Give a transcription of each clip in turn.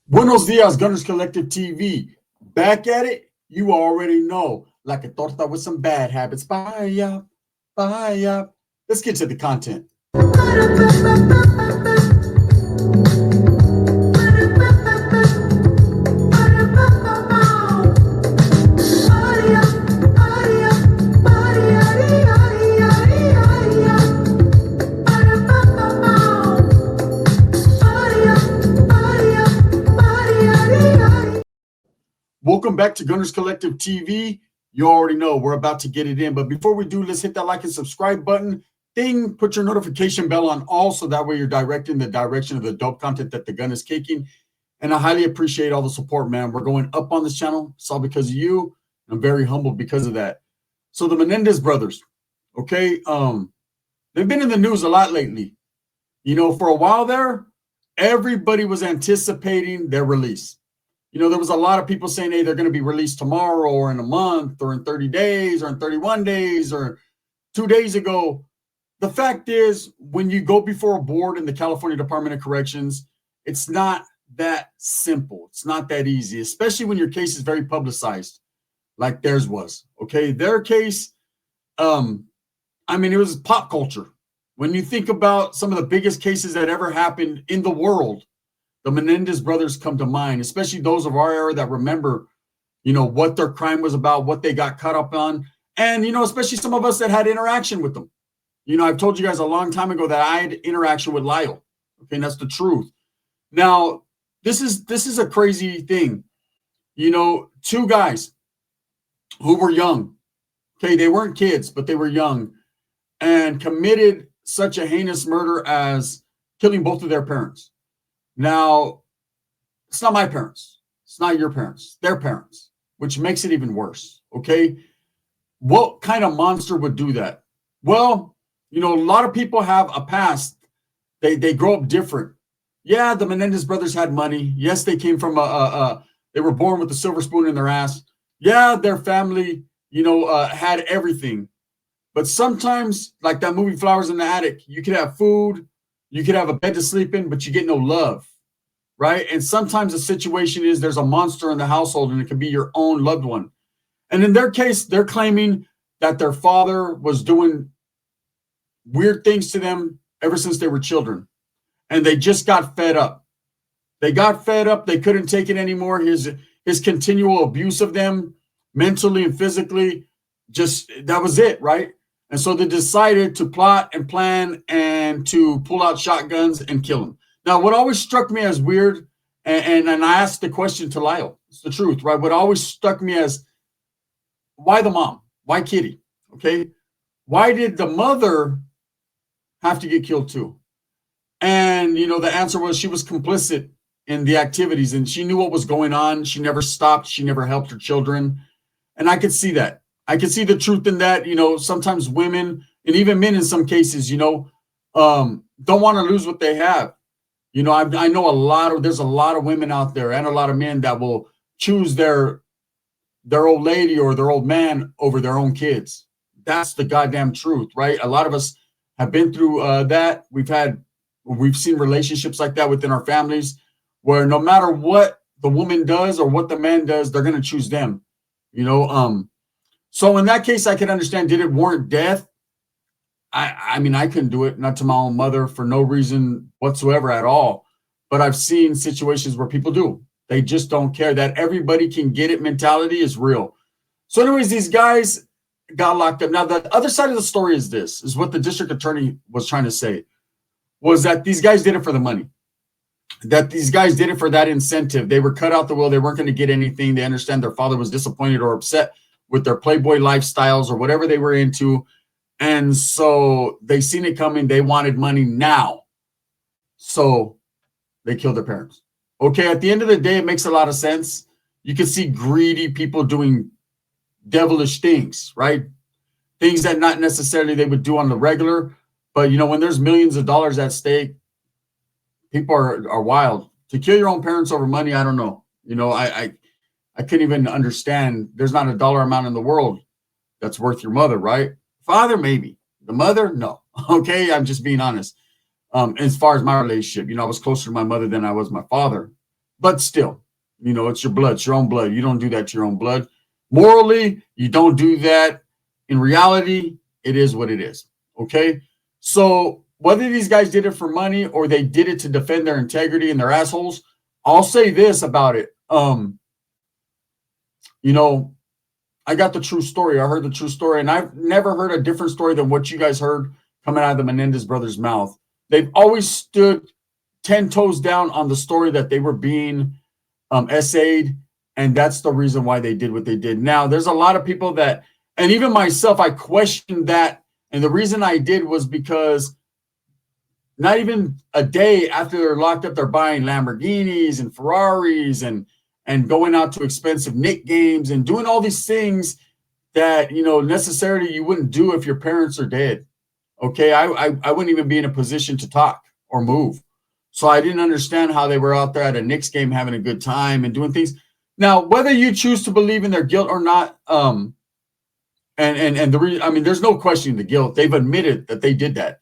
Buenos dias, Gunners Collective TV. Back at it, you already know. Like a torta with some bad habits. Bye, bye. Let's get to the content. Welcome back to Gunners Collective TV. You already know we're about to get it in. But before we do, let's hit that like and subscribe button. Ding, put your notification bell on all so that way you're directing the direction of the dope content that the gun is kicking. And I highly appreciate all the support, man. We're going up on this channel. It's all because of you. I'm very humbled because of that. So the Menendez brothers, okay, they've been in the news a lot lately. You know, for a while there, everybody was anticipating their release. You know, there was a lot of people saying, hey, they're going to be released tomorrow or in a month or in 30 days or in 31 days or 2 days ago. The fact is, when you go before a board in the California Department of Corrections, it's not that simple. It's not that easy, especially when your case is very publicized like theirs was. Okay, their case, it was pop culture. When you think about some of the biggest cases that ever happened in the world, the Menendez brothers come to mind, especially those of our era that remember, you know, what their crime was about, what they got caught up on. And, you know, especially some of us that had interaction with them. You know, I've told you guys a long time ago that I had interaction with Lyle. Okay, and that's the truth. Now, this is a crazy thing. You know, two guys who were young. Okay, they weren't kids, but they were young and committed such a heinous murder as killing both of their parents. Now, it's not my parents. It's not your parents. Their parents, which makes it even worse, okay? What kind of monster would do that? Well, you know, a lot of people have a past. They grow up different. Yeah, the Menendez brothers had money. Yes, they came from they were born with a silver spoon in their ass. Yeah, their family, you know, had everything. But sometimes, like that movie Flowers in the Attic, you could have food, you could have a bed to sleep in, but you get no love, right? And sometimes the situation is there's a monster in the household and it could be your own loved one. And in their case, they're claiming that their father was doing weird things to them ever since they were children. And they just got fed up. They got fed up. They couldn't take it anymore. His continual abuse of them mentally and physically, just that was it, right? And so they decided to plot and plan and to pull out shotguns and kill him. Now, what always struck me as weird, and I asked the question to Lyle, it's the truth, right? What always struck me as, why the mom? Why Kitty? Okay. Why did the mother have to get killed too? And, you know, the answer was she was complicit in the activities and she knew what was going on. She never stopped. She never helped her children. And I could see that. I can see the truth in that. You know, sometimes women and even men in some cases, you know, don't want to lose what they have. You know, I know there's a lot of women out there and a lot of men that will choose their old lady or their old man over their own kids. That's the goddamn truth, right? A lot of us have been through that. We've seen relationships like that within our families where no matter what the woman does or what the man does, they're going to choose them, you know, so in that case, I can understand, did it warrant death? I mean, I couldn't do it, not to my own mother for no reason whatsoever at all. But I've seen situations where people do. They just don't care. That everybody can get it mentality is real. So anyways, these guys got locked up. Now, the other side of the story is what the district attorney was trying to say, was that these guys did it for the money. That these guys did it for that incentive. They were cut out the will. They weren't going to get anything. They understand their father was disappointed or upset with their Playboy lifestyles or whatever they were into. And so they seen it coming. They wanted money now. So they killed their parents. Okay, at the end of the day, it makes a lot of sense. You can see greedy people doing devilish things, right? Things that not necessarily they would do on the regular. But, you know, when there's millions of dollars at stake, people are wild. To kill your own parents over money, I don't know. You know, I couldn't even understand. There's not a dollar amount in the world that's worth your mother, right? Father, maybe. The mother, no. Okay, I'm just being honest. As far as my relationship, you know, I was closer to my mother than I was my father. But still, it's your blood, it's your own blood. You don't do that to your own blood. Morally, you don't do that. In reality, it is what it is. Okay? So whether these guys did it for money or they did it to defend their integrity and their assholes, I'll say this about it. I got the true story. I heard the true story, and I've never heard a different story than what you guys heard coming out of the Menendez brothers' mouth. They've always stood 10 toes down on the story that they were being essayed, and that's the reason why they did what they did. Now, there's a lot of people that, and even myself, I questioned that, and the reason I did was because not even a day after they're locked up, they're buying Lamborghinis and Ferraris and going out to expensive Knick games and doing all these things that, necessarily you wouldn't do if your parents are dead. Okay, I wouldn't even be in a position to talk or move. So I didn't understand how they were out there at a Knicks game having a good time and doing things. Now, whether you choose to believe in their guilt or not, there's no questioning the guilt. They've admitted that they did that.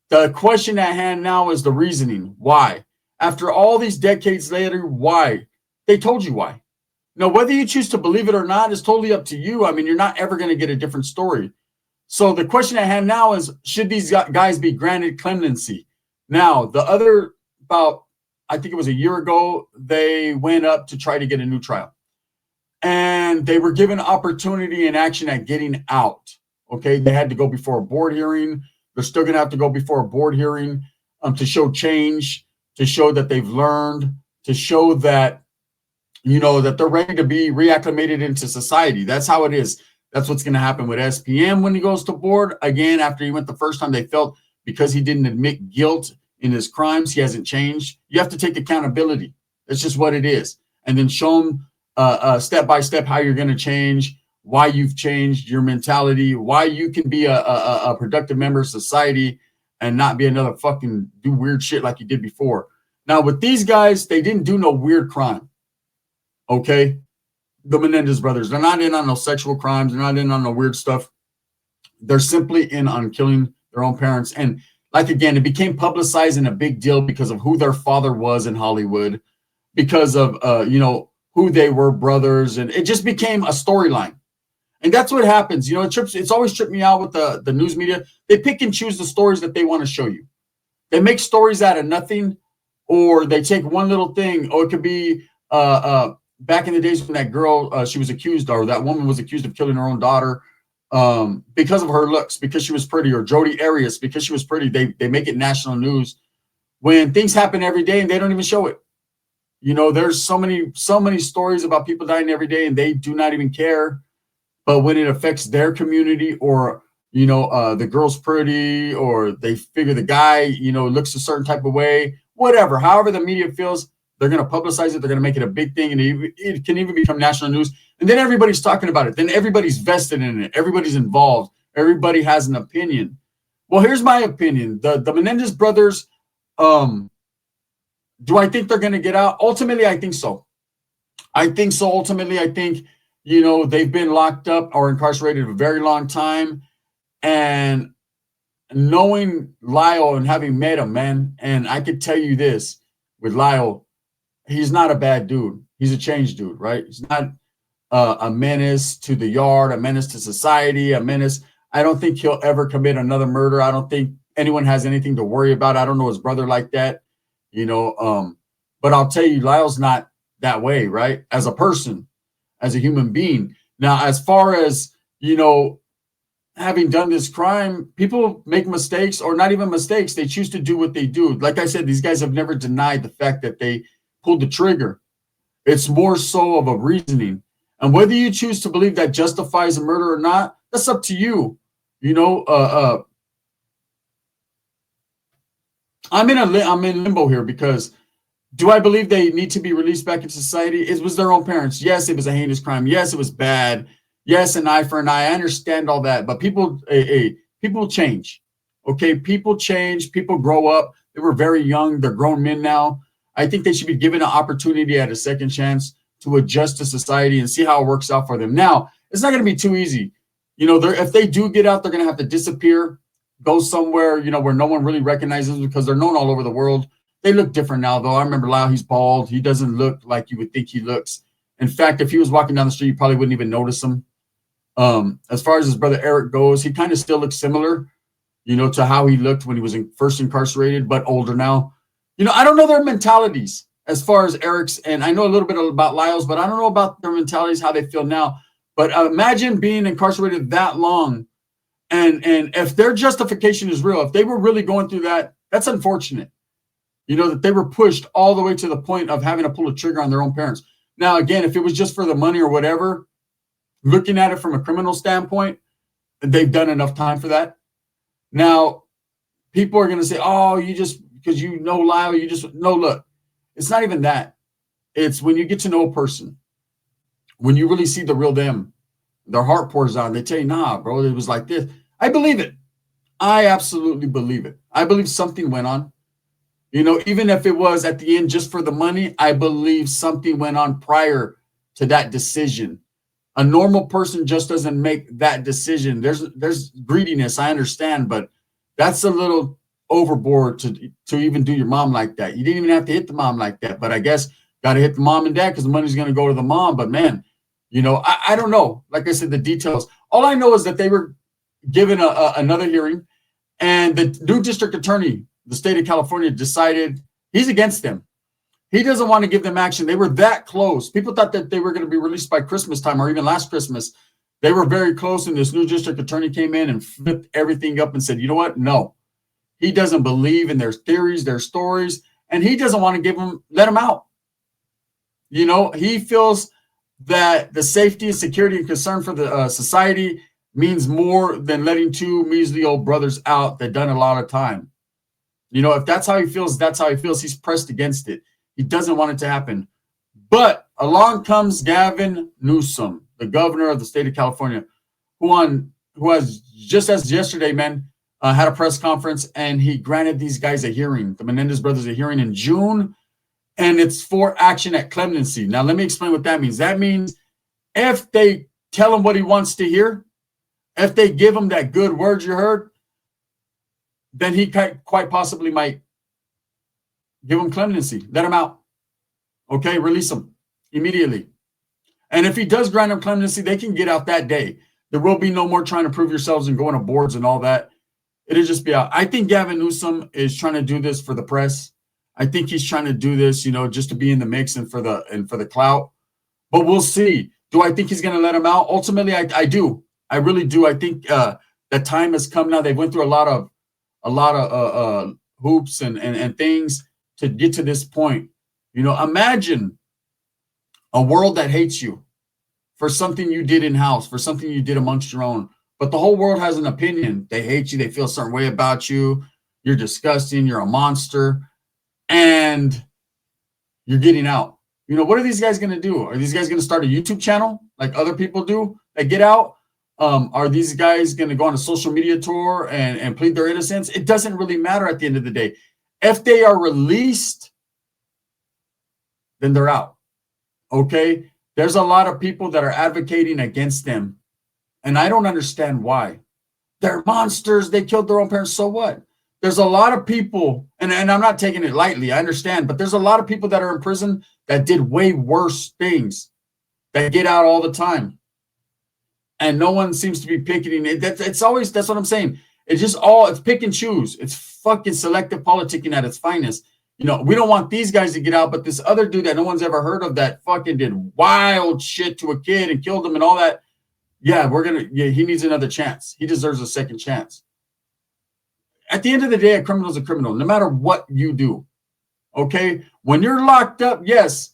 The question at hand now is the reasoning. Why? After all these decades later, why? They told you why. Now, whether you choose to believe it or not is totally up to you. I mean, you're not ever going to get a different story. So the question at hand now is, should these guys be granted clemency? Now, I think it was a year ago, they went up to try to get a new trial. And they were given opportunity and action at getting out. Okay, they had to go before a board hearing. They're still going to have to go before a board hearing to show change, to show that they've learned, to show that, that they're ready to be reacclimated into society. That's how it is. That's what's going to happen with SPM when he goes to board. Again, after he went the first time, they felt because he didn't admit guilt in his crimes, he hasn't changed. You have to take accountability. That's just what it is. And then show him step by step how you're going to change, why you've changed your mentality, why you can be a productive member of society and not be another fucking do weird shit like you did before. Now, with these guys, they didn't do no weird crime. Okay? The Menendez brothers, they're not in on no sexual crimes. They're not in on no weird stuff. They're simply in on killing their own parents. And again, it became publicized and a big deal because of who their father was in Hollywood, because of, who they were, brothers. And it just became a storyline. And that's what happens. It's always tripped me out with the news media. They pick and choose the stories that they want to show you. They make stories out of nothing, or they take one little thing, or it could be back in the days when that girl, she was accused, or that woman was accused of killing her own daughter because of her looks, because she was pretty, or Jodi Arias, because she was pretty. They make it national news when things happen every day and they don't even show it. There's so many stories about people dying every day and they do not even care. But when it affects their community, or, the girl's pretty, or they figure the guy, looks a certain type of way, whatever, however the media feels, they're going to publicize it. They're going to make it a big thing. And it can even become national news. And then everybody's talking about it. Then everybody's vested in it. Everybody's involved. Everybody has an opinion. Well, here's my opinion. The Menendez brothers, do I think they're going to get out? Ultimately, I think so. Ultimately, I think, they've been locked up or incarcerated a very long time. And knowing Lyle and having met him, man, and I could tell you this with Lyle, he's not a bad dude. He's a changed dude, right? He's not a menace to the yard, a menace to society, a menace. I don't think he'll ever commit another murder. I don't think anyone has anything to worry about. I don't know his brother like that, but I'll tell you, Lyle's not that way, right? As a person, as a human being. Now, as far as, having done this crime, people make mistakes, or not even mistakes. They choose to do what they do. Like I said, these guys have never denied the fact that they pulled the trigger. It's more so of a reasoning. And whether you choose to believe that justifies a murder or not, that's up to you. I'm in limbo here, because do I believe they need to be released back into society? It was their own parents. Yes, it was a heinous crime. Yes, it was bad. Yes, an eye for an eye. I understand all that, but people change. Okay, people change. People grow up. They were very young. They're grown men now. I think they should be given an opportunity at a second chance to adjust to society and see how it works out for them. Now, it's not going to be too easy. If they do get out, they're going to have to disappear, go somewhere, where no one really recognizes them, because they're known all over the world. They look different now, though. I remember Lyle, he's bald. He doesn't look like you would think he looks. In fact, if he was walking down the street, you probably wouldn't even notice him. As far as his brother Eric goes, he kind of still looks similar, to how he looked when he was first incarcerated, but older now. I don't know their mentalities as far as Eric's, and I know a little bit about Lyle's, but I don't know about their mentalities, how they feel now. But imagine being incarcerated that long, and if their justification is real, if they were really going through that, that's unfortunate. That they were pushed all the way to the point of having to pull a trigger on their own parents. Now, again, if it was just for the money or whatever, looking at it from a criminal standpoint, they've done enough time for that. Now, people are going to say, oh, you just, because Lyle, no, look, it's not even that. It's when you get to know a person, when you really see the real them, their heart pours out, they tell you, nah, bro, it was like this. I believe it. I absolutely believe it. I believe something went on. Even if it was at the end just for the money, I believe something went on prior to that decision. A normal person just doesn't make that decision. There's greediness, I understand, but that's a little overboard to even do your mom like that. You didn't even have to hit the mom like that, but I guess got to hit the mom and dad because the money's going to go to the mom. But man, I don't know. Like I said, the details. All I know is that they were given another hearing, and the new district attorney, the state of California, decided he's against them. He doesn't want to give them action. They were that close. People thought that they were going to be released by Christmas time or even last Christmas. They were very close, and this new district attorney came in and flipped everything up and said, you know what? No. He doesn't believe in their theories, their stories, and he doesn't want to let them out. He feels that the safety and security and concern for the society means more than letting two measly old brothers out that done a lot of time. If that's how he feels, that's how he feels. He's pressed against it. He doesn't want it to happen. But along comes Gavin Newsom, the governor of the state of California, who has just as yesterday, man, had a press conference, and he granted these guys a hearing, the Menendez brothers, a hearing in June, and it's for action at Clemency. Now, let me explain what that means. That means if they tell him what he wants to hear, if they give him that good word you heard, then he quite possibly might give him clemency, let him out. Okay, release him immediately. And if he does grant him clemency, they can get out that day. There will be no more trying to prove yourselves and going to boards and all that. It'll just be out. I think Gavin Newsom is trying to do this for the press. I think he's trying to do this, just to be in the mix and for the clout. But we'll see. Do I think he's going to let him out? Ultimately, I do. I really do. I think the time has come now. They went through a lot of hoops and things to get to this point. Imagine a world that hates you for something you did in-house, for something you did amongst your own. But the whole world has an opinion. They hate you. They feel a certain way about you. You're disgusting. You're a monster. And you're getting out. What are these guys going to do? Are these guys going to start a YouTube channel like other people do that get out? Are these guys going to go on a social media tour and plead their innocence? It doesn't really matter at the end of the day. If they are released, then they're out. Okay? There's a lot of people that are advocating against them. And I don't understand why. They're monsters. They killed their own parents. So what? There's a lot of people, and I'm not taking it lightly, I understand, but there's a lot of people that are in prison that did way worse things that get out all the time. And no one seems to be picketing it. That's what I'm saying. It's pick and choose. It's fucking selective politicking at its finest. We don't want these guys to get out, but this other dude that no one's ever heard of that fucking did wild shit to a kid and killed him and all that. Yeah, he needs another chance. He deserves a second chance. At the end of the day, a criminal is a criminal, no matter what you do. Okay? When you're locked up, yes,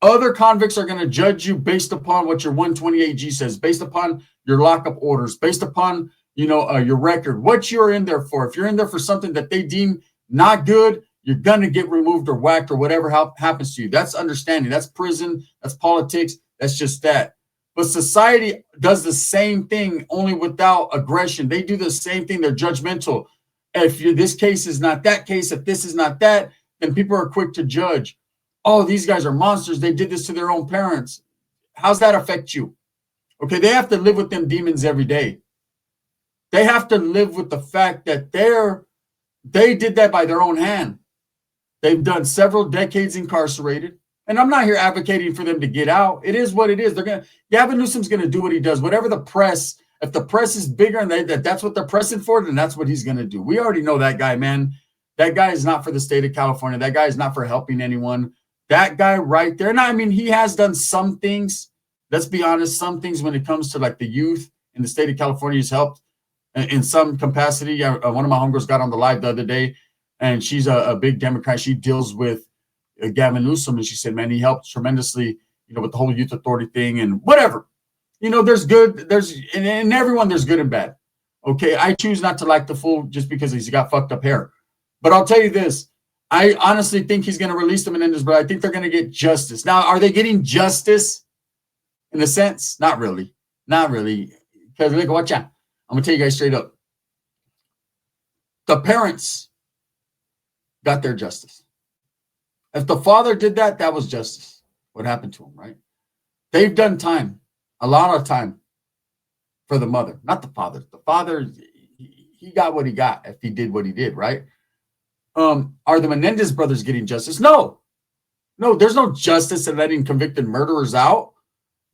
other convicts are going to judge you based upon what your 128G says, based upon your lockup orders, based upon, your record, what you're in there for. If you're in there for something that they deem not good, you're going to get removed or whacked or whatever happens to you. That's understanding. That's prison. That's politics. That's just that. But society does the same thing, only without aggression. They do the same thing. They're judgmental. If this case is not that case, if this is not that, then people are quick to judge. Oh, these guys are monsters. They did this to their own parents. How's that affect you? Okay, they have to live with them demons every day. They have to live with the fact that they did that by their own hand. They've done several decades incarcerated. And I'm not here advocating for them to get out. It is what it is. Gavin Newsom's going to do what he does. Whatever the press, if the press is bigger and that's what they're pressing for, then that's what he's going to do. We already know that guy, man. That guy is not for the state of California. That guy is not for helping anyone. That guy right there. And I mean, he has done some things. Let's be honest, some things when it comes to like the youth in the state of California, he's helped in some capacity. One of my homegirls got on the live the other day, and she's a big Democrat. She deals with Gavin Newsom, and she said, man, he helped tremendously, with the whole youth authority thing and whatever. There's good, in everyone, there's good and bad. Okay, I choose not to like the fool just because he's got fucked up hair. But I'll tell you this, I honestly think he's going to release the Menendez, but I think they're going to get justice. Now, are they getting justice in a sense? Not really. Not really. Because look, watch out. I'm going to tell you guys straight up. The parents got their justice. If the father did that, that was justice. What happened to him, right? They've done time, a lot of time for the mother, not the father. The father, he got what he got if he did what he did, right? Are the Menendez brothers getting justice? No, there's no justice in letting convicted murderers out.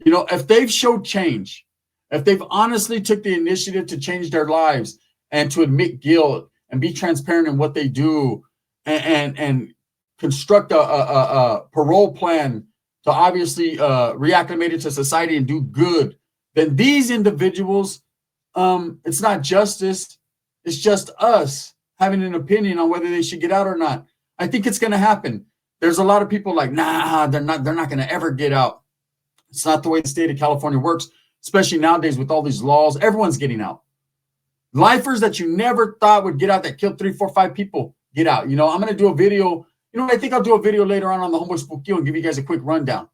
If they've showed change, if they've honestly took the initiative to change their lives and to admit guilt and be transparent in what they do and construct a parole plan to obviously reacclimate it to society and do good, then these individuals, it's not justice. It's just us having an opinion on whether they should get out or not. I think it's going to happen. There's a lot of people like, nah, they're not going to ever get out. It's not the way the state of California works, especially nowadays with all these laws. Everyone's getting out. Lifers that you never thought would get out, that killed 3, 4, 5 people, get out. I'm going to do a video. I think I'll do a video later on the Homeboy Spooky and give you guys a quick rundown,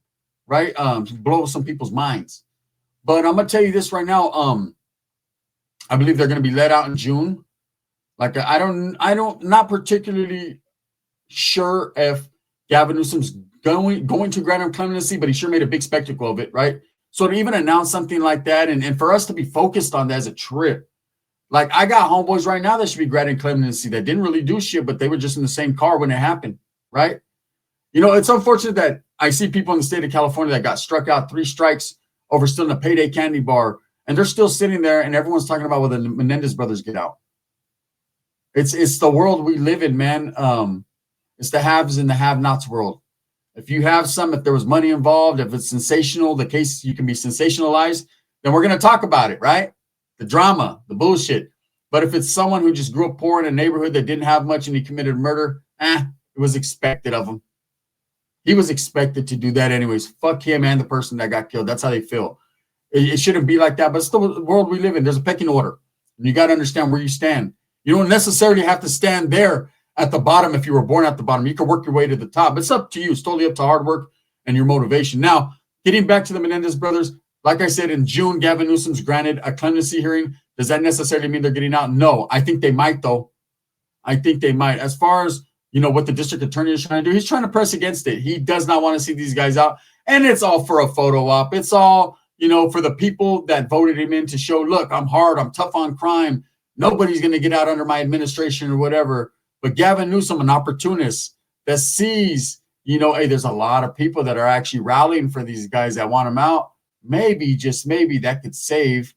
right? Blow some people's minds. But I'm going to tell you this right now. I believe they're going to be let out in June. Like, not particularly sure if Gavin Newsom's going to grant him clemency, but he sure made a big spectacle of it, right? So to even announce something like that and for us to be focused on that as a trip, like I got homeboys right now that should be granted clemency that didn't really do shit, but they were just in the same car when it happened, right? It's unfortunate that I see people in the state of California that got struck out 3 strikes over stealing a payday candy bar, and they're still sitting there, and everyone's talking about whether the Menendez brothers get out. It's the world we live in, man. It's the haves and the have-nots world. If you have if there was money involved, if it's sensational, the case you can be sensationalized, then we're going to talk about it, right? The drama, the bullshit. But if it's someone who just grew up poor in a neighborhood that didn't have much and he committed murder, it was expected of him. He was expected to do that anyways. Fuck him and the person that got killed. That's how they feel. It shouldn't be like that, but it's the world we live in. There's a pecking order. And you got to understand where you stand. You don't necessarily have to stand there at the bottom if you were born at the bottom. You can work your way to the top. It's up to you. It's totally up to hard work and your motivation. Now, getting back to the Menendez brothers, like I said, in June, Gavin Newsom's granted a clemency hearing. Does that necessarily mean they're getting out? No. I think they might, though. I think they might. As far as, what the district attorney is trying to do, he's trying to press against it. He does not want to see these guys out. And it's all for a photo op. It's all, for the people that voted him in to show, look, I'm hard. I'm tough on crime. Nobody's going to get out under my administration or whatever. But Gavin Newsom, an opportunist that sees, hey, there's a lot of people that are actually rallying for these guys that want them out. Maybe, just maybe, that could save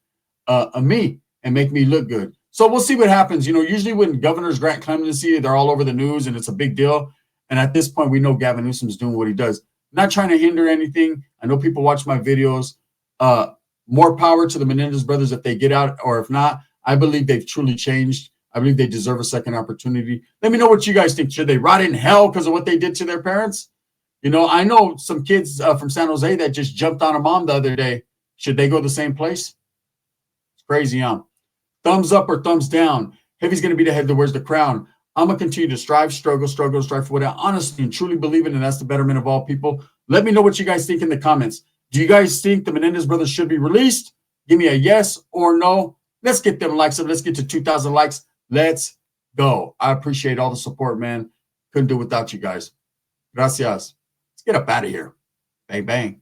me and make me look good. So we'll see what happens. Usually when governors grant clemency, they're all over the news and it's a big deal. And at this point, we know Gavin Newsom's doing what he does. Not trying to hinder anything. I know people watch my videos. More power to the Menendez brothers if they get out, or if not, I believe they've truly changed. I believe they deserve a second opportunity. Let me know what you guys think. Should they rot in hell because of what they did to their parents? I know some kids from San Jose that just jumped on a mom the other day. Should they go the same place? It's crazy, huh? Thumbs up or thumbs down. Heavy's going to be the head that wears the crown. I'm going to continue to strive for what I honestly and truly believe in, and that's the betterment of all people. Let me know what you guys think in the comments. Do you guys think the Menendez brothers should be released? Give me a yes or no. Let's get them likes up. Let's get to 2,000 likes. Let's go. I appreciate all the support, man. Couldn't do it without you guys. Gracias. Let's get up out of here. Bang, bang.